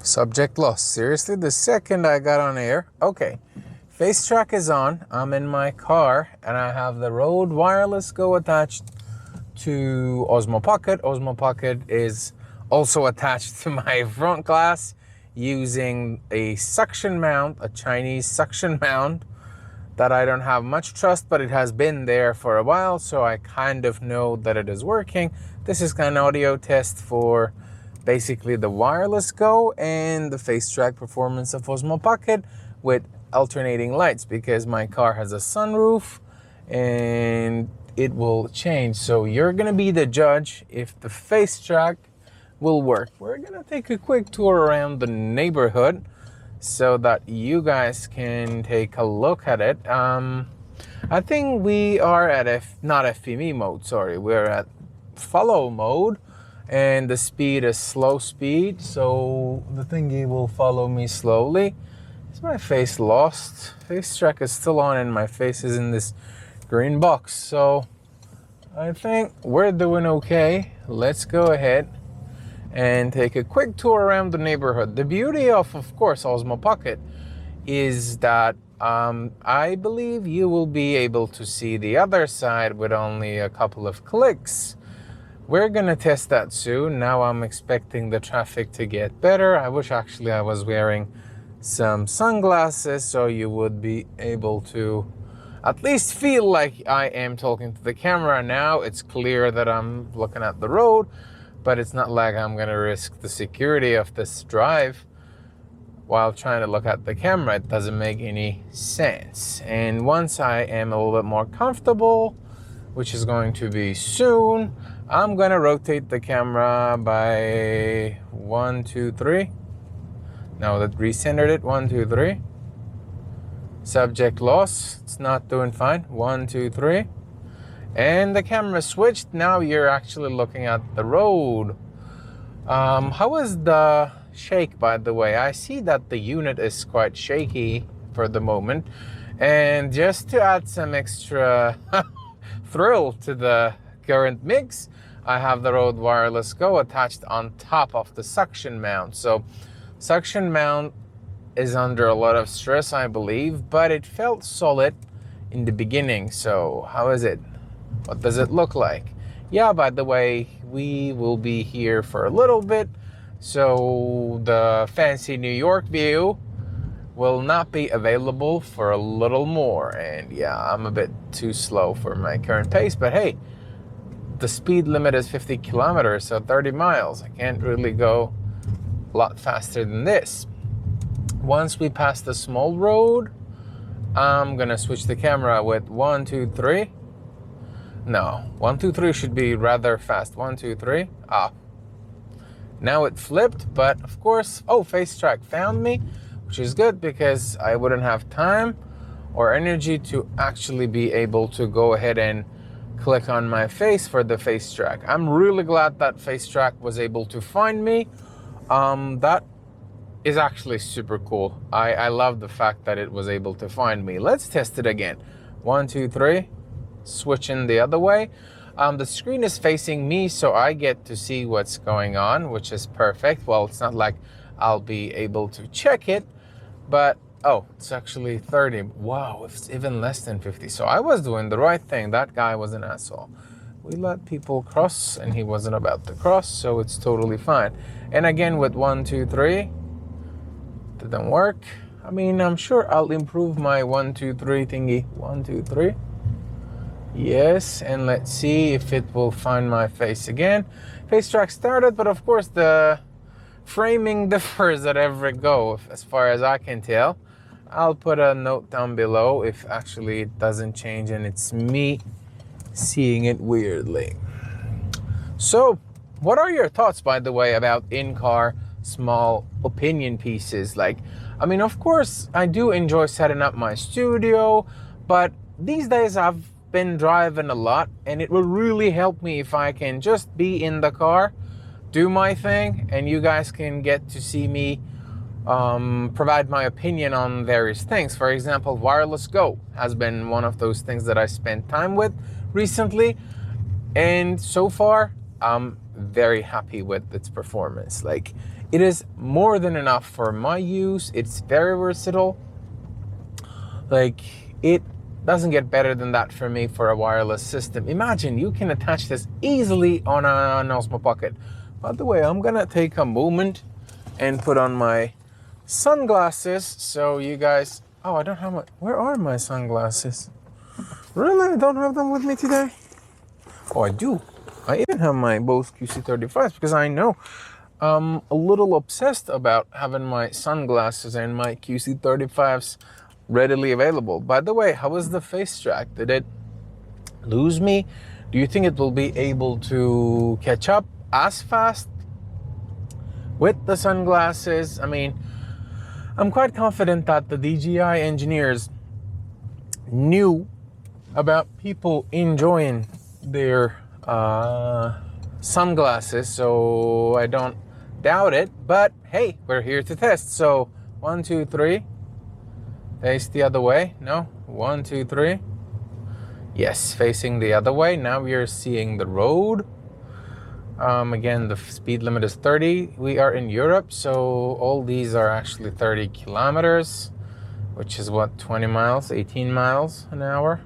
Subject lost. Seriously, the second I got on air. Okay, face track is on. I'm in my car and I have the Rode Wireless Go attached to Osmo Pocket. Osmo Pocket is also attached to my front glass using a suction mount, a Chinese suction mount that I don't have much trust, but it has been there for a while, so I kind of know that it is working. This is an audio test for basically the Wireless Go and the face track performance of Osmo Pocket with alternating lights, because my car has a sunroof and it will change. So you're gonna be the judge if the face track will work. We're gonna take a quick tour around the neighborhood so that you guys can take a look at it. I think we are at not FPV mode, sorry. We're at follow mode, and the speed is slow speed, so the thingy will follow me slowly. Is my face lost? Face track is still on and my face is in this green box, so I think we're doing okay. Let's go ahead and take a quick tour around the neighborhood. The beauty of course, Osmo Pocket is that I believe you will be able to see the other side with only a couple of clicks. We're gonna test that soon. Now I'm expecting the traffic to get better. I wish actually I was wearing some sunglasses so you would be able to at least feel like I am talking to the camera. Now it's clear that I'm looking at the road, but it's not like I'm gonna risk the security of this drive while trying to look at the camera. It doesn't make any sense. And once I am a little bit more comfortable, which is going to be soon, I'm gonna rotate the camera by 1, 2, 3. Now that recentered it, 1, 2, 3. Subject loss, it's not doing fine, 1, 2, 3. And the camera switched. Now you're actually looking at the road. How is the shake, by the way? I see that the unit is quite shaky for the moment. And just to add some extra thrill to the current mix, I have the Rode Wireless Go attached on top of the suction mount. So suction mount is under a lot of stress, I believe, but it felt solid in the beginning. So how is it? What does it look like? Yeah, by the way, we will be here for a little bit, so the fancy New York view will not be available for a little more. And yeah, I'm a bit too slow for my current pace, but hey, the speed limit is 50 kilometers, so 30 miles. I can't really go a lot faster than this. Once we pass the small road, I'm gonna switch the camera with 1, 2, 3. No, 1, 2, 3 should be rather fast. 1, 2, 3. Ah, now it flipped, but of course, oh, face track found me, which is good because I wouldn't have time or energy to actually be able to go ahead and click on my face for the face track. I'm really glad that face track was able to find me. That is actually super cool. I love the fact that it was able to find me. Let's test it again. 1, 2, 3. Switching the other way. The screen is facing me, so I get to see what's going on, which is perfect. Well, it's not like I'll be able to check it, but oh, it's actually 30. Wow, it's even less than 50. So I was doing the right thing. That guy was an asshole. We let people cross and he wasn't about to cross, so it's totally fine. And again with 1, 2, 3, didn't work. I mean, I'm sure I'll improve my 1, 2, 3 thingy. 1, 2, 3. Yes, and let's see if it will find my face again. Face track started, but of course the framing differs at every go, as far as I can tell. I'll put a note down below if actually it doesn't change and it's me seeing it weirdly. So, what are your thoughts, by the way, about in-car small opinion pieces? Like, I mean, of course, I do enjoy setting up my studio, but these days I've been driving a lot and it will really help me if I can just be in the car, do my thing, and you guys can get to see me provide my opinion on various things. For example, Wireless Go has been one of those things that I spent time with recently, and so far I'm very happy with its performance. Like, It is more than enough for my use. It's very versatile. Like, it doesn't get better than that for me for a wireless system. Imagine you can attach this easily on an Osmo Pocket. By the way, I'm gonna take a moment and put on my sunglasses so you guys... Oh, I don't have my... Where are my sunglasses? Really? I don't have them with me today? Oh, I do. I even have my Bose QC35s because I know I'm a little obsessed about having my sunglasses and my QC35s readily available. By the way, how was the face track? Did it lose me? Do you think it will be able to catch up as fast with the sunglasses? I mean, I'm quite confident that the DJI engineers knew about people enjoying their sunglasses, so I don't doubt it. But hey, we're here to test. So 1, 2, 3. Face the other way. No. 1, 2, 3. Yes, facing the other way. Now we are seeing the road. Again, the speed limit is 30. We are in Europe, so all these are actually 30 kilometers, which is what, 20 miles, 18 miles an hour.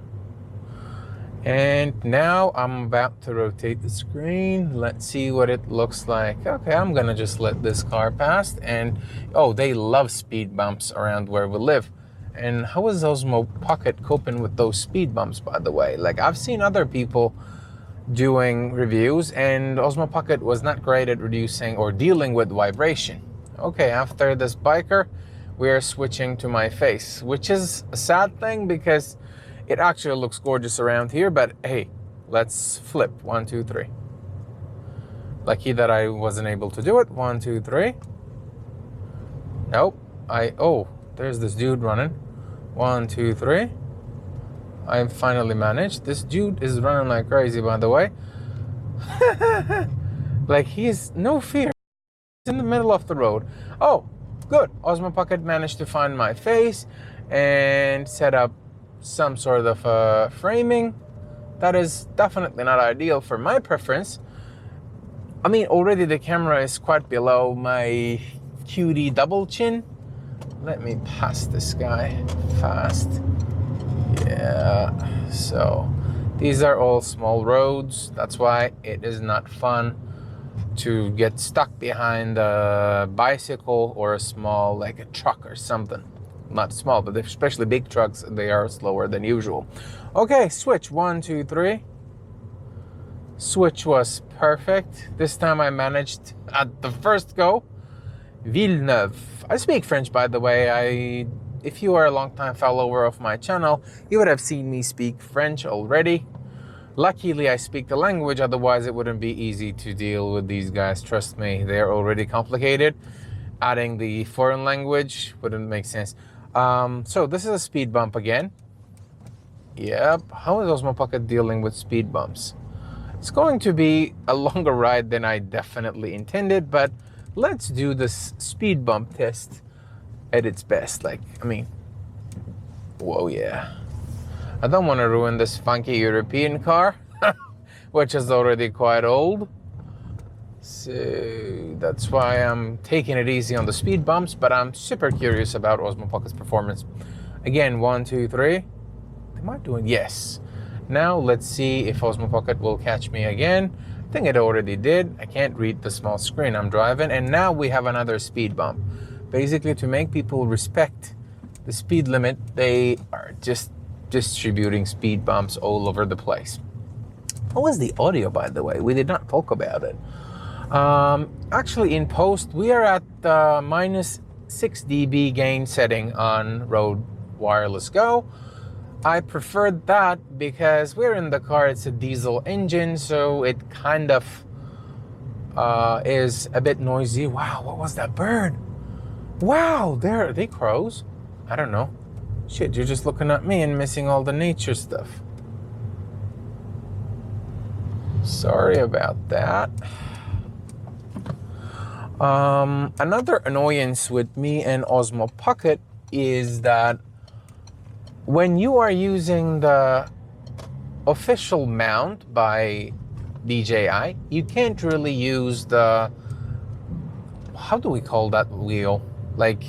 And now I'm about to rotate the screen. Let's see what it looks like. Okay, I'm gonna just let this car pass. And oh, they love speed bumps around where we live. And how is Osmo Pocket coping with those speed bumps, by the way? Like, I've seen other people doing reviews, and Osmo Pocket was not great at reducing or dealing with vibration. Okay, after this biker, we are switching to my face, which is a sad thing because it actually looks gorgeous around here, but hey, let's flip. 1, 2, 3. Lucky that I wasn't able to do it. 1, 2, 3. Nope. Oh, there's this dude running. 1, 2, 3. I finally managed. This dude is running like crazy, by the way. Like, he's no fear. He's in the middle of the road. Oh, good. Osmo Pocket managed to find my face and set up some sort of framing. That is definitely not ideal for my preference. I mean, already the camera is quite below my cutie double chin. Let me pass this guy fast. Yeah, so these are all small roads. That's why it is not fun to get stuck behind a bicycle or a small, like a truck or something. Not small, but especially big trucks, they are slower than usual. Okay, switch. 1, 2, 3. Switch was perfect. This time I managed at the first go. Villeneuve. I speak French, by the way. If you are a long-time follower of my channel, you would have seen me speak French already. Luckily, I speak the language, otherwise it wouldn't be easy to deal with these guys. Trust me, they're already complicated. Adding the foreign language wouldn't make sense. So this is a speed bump again. Yep. How is Osmo Pocket dealing with speed bumps? It's going to be a longer ride than I definitely intended, but let's do this speed bump test at its best. Like, I mean, whoa, yeah. I don't want to ruin this funky European car, which is already quite old. So that's why I'm taking it easy on the speed bumps, but I'm super curious about Osmo Pocket's performance. Again, 1, 2, 3. Am I doing? Yes. Now let's see if Osmo Pocket will catch me again. I think it already did. I can't read the small screen. I'm driving, and now we have another speed bump. Basically, to make people respect the speed limit, they are just distributing speed bumps all over the place. What was the audio, by the way? We did not talk about it. Actually, in post, we are at minus 6 dB gain setting on Rode Wireless Go. I preferred that because we're in the car. It's a diesel engine, so it kind of is a bit noisy. Wow, what was that bird? Wow, are they crows? I don't know. Shit, you're just looking at me and missing all the nature stuff. Sorry about that. Another annoyance with me and Osmo Pocket is that when you are using the official mount by DJI, you can't really use the how do we call that wheel? Like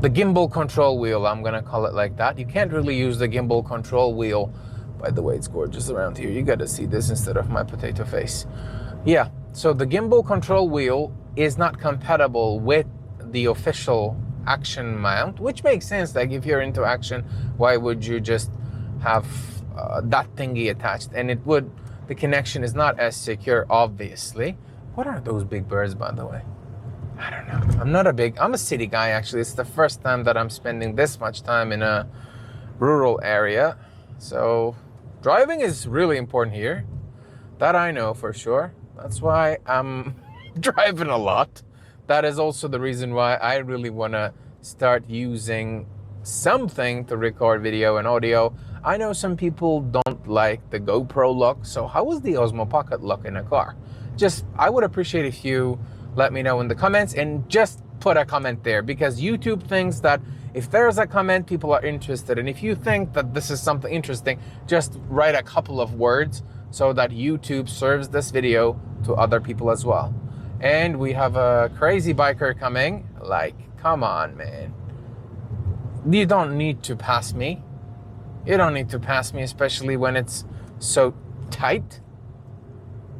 the gimbal control wheel, I'm gonna call it like that. You can't really use the gimbal control wheel. By the way, it's gorgeous around here. You gotta see this instead of my potato face. Yeah, so the gimbal control wheel is not compatible with the official action mount, which makes sense. Like if you're into action, why would you just have that thingy attached? And the connection is not as secure, obviously. What are those big birds, by the way? I don't know. I'm a city guy, actually. It's the first time that I'm spending this much time in a rural area. So driving is really important here. That I know for sure. That's why I'm driving a lot. That is also the reason why I really want to start using something to record video and audio. I know some people don't like the GoPro look. So how is the Osmo Pocket look in a car? I would appreciate if you let me know in the comments, and just put a comment there, because YouTube thinks that if there's a comment, people are interested. And if you think that this is something interesting, just write a couple of words so that YouTube serves this video to other people as well. And we have a crazy biker coming. Like, come on, man. You don't need to pass me. You don't need to pass me, especially when it's so tight.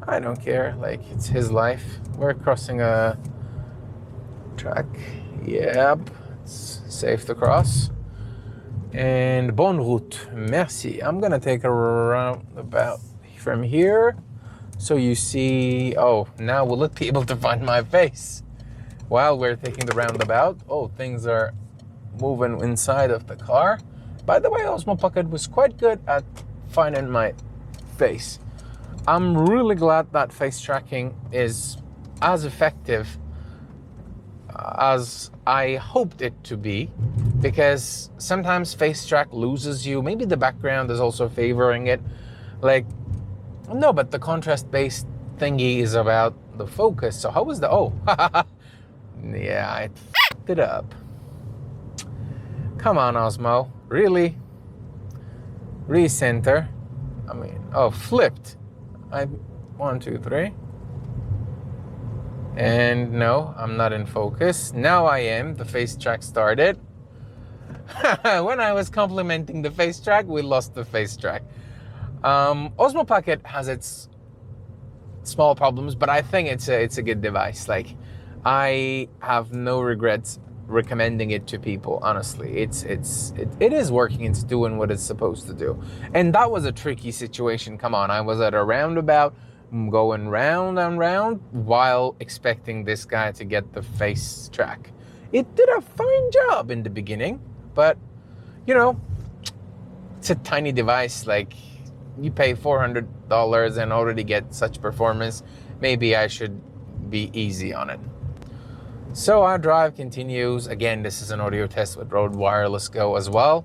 I don't care, like it's his life. We're crossing a track. Yep, it's safe to cross. And bonne route, merci. I'm gonna take a roundabout from here. So you see, oh, now will it be able to find my face while we're taking the roundabout? Oh, things are moving inside of the car. By the way, Osmo Pocket was quite good at finding my face. I'm really glad that face tracking is as effective as I hoped it to be, because sometimes face track loses you. Maybe the background is also favoring it. Like, no, but the contrast based thingy is about the focus. So how was the, oh, yeah, I f***ed it up. Come on, Osmo, really? Recenter. I mean, oh, flipped. 1, 2, 3. And no, I'm not in focus. Now I am. The face track started. When I was complimenting the face track, we lost the face track. Osmo Pocket has its small problems, but I think it's a good device. Like, I have no regrets recommending it to people. Honestly, it is working. It's doing what it's supposed to do. And that was a tricky situation. Come on, I was at a roundabout going round and round while expecting this guy to get the face track. It did a fine job in the beginning, but you know, it's a tiny device. Like, you pay $400 and already get such performance. Maybe I should be easy on it. So our drive continues. Again, this is an audio test with Rode Wireless Go as well.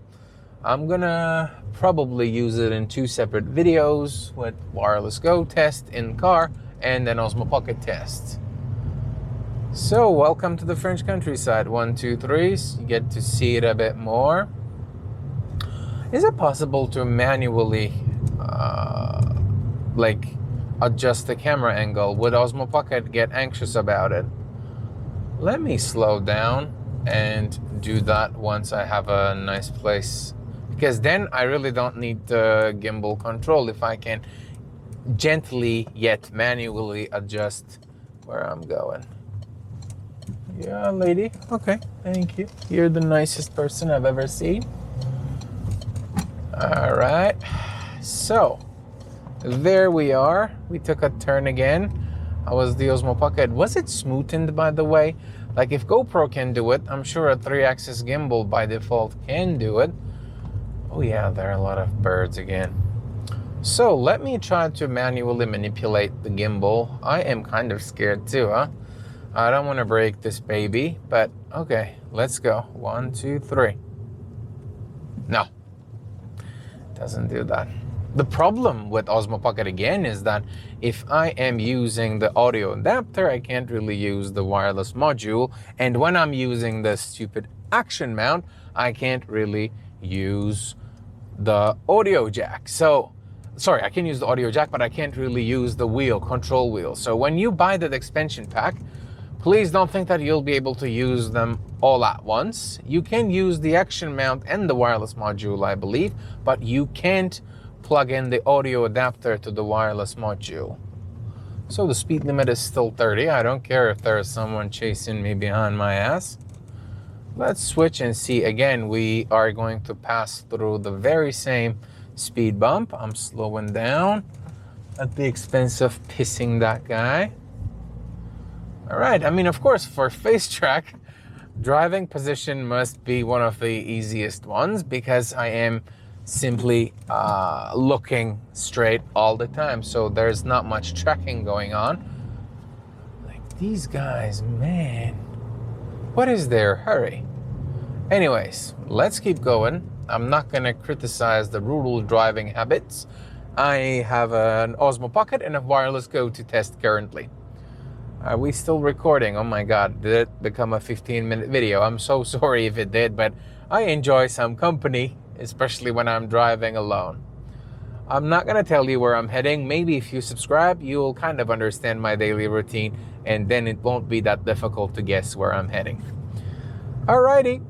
I'm gonna probably use it in 2 separate videos, with Wireless Go test in car and then Osmo Pocket test. So welcome to the French countryside. 1, 2, 3. You get to see it a bit more. Is it possible to manually like adjust the camera angle? Would Osmo Pocket get anxious about it? Let me slow down and do that once I have a nice place, because then I really don't need the gimbal control if I can gently yet manually adjust where I'm going. Yeah, lady. Okay, thank you. You're the nicest person I've ever seen. All right, so there we are. We took a turn again. How was the Osmo Pocket? Was it smoothened, by the way? Like, if GoPro can do it, I'm sure a 3-axis gimbal by default can do it. Oh yeah, there are a lot of birds again. So let me try to manually manipulate the gimbal. I am kind of scared too, huh? I don't want to break this baby, but okay, let's go. 1, 2, 3. No, doesn't do that. The problem with Osmo Pocket again is that if I am using the audio adapter, I can't really use the wireless module. And when I'm using the stupid action mount, I can't really use the audio jack. So, sorry, I can use the audio jack, but I can't really use the wheel, control wheel. So when you buy that expansion pack, Please don't think that you'll be able to use them all at once. You can use the action mount and the wireless module, I believe, but you can't plug in the audio adapter to the wireless module. So the speed limit is still 30. I don't care if there's someone chasing me behind my ass. Let's switch and see. Again, we are going to pass through the very same speed bump. I'm slowing down at the expense of pissing that guy. All right, I mean, of course, for face track, driving position must be one of the easiest ones because I am simply looking straight all the time. So there's not much tracking going on. Like these guys, man, what is their hurry? Anyways, let's keep going. I'm not gonna criticize the rural driving habits. I have an Osmo Pocket and a wireless Go to test currently. Are we still recording? Oh my God, did it become a 15-minute video? I'm so sorry if it did, but I enjoy some company, especially when I'm driving alone. I'm not gonna tell you where I'm heading. Maybe if you subscribe, you'll kind of understand my daily routine, and then it won't be that difficult to guess where I'm heading. Alrighty.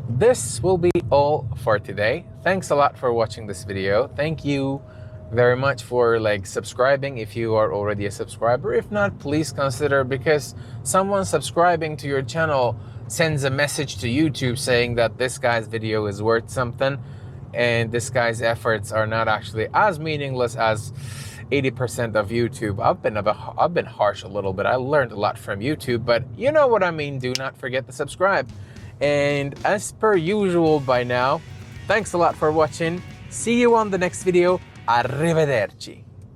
This will be all for today. Thanks a lot for watching this video. Thank you very much for subscribing if you are already a subscriber. If not, please consider, because someone subscribing to your channel sends a message to YouTube saying that this guy's video is worth something and this guy's efforts are not actually as meaningless as 80% of YouTube. I've been harsh a little bit. I learned a lot from YouTube, but you know what I mean. Do not forget to subscribe. And as per usual by now, thanks a lot for watching. See you on the next video. Arrivederci.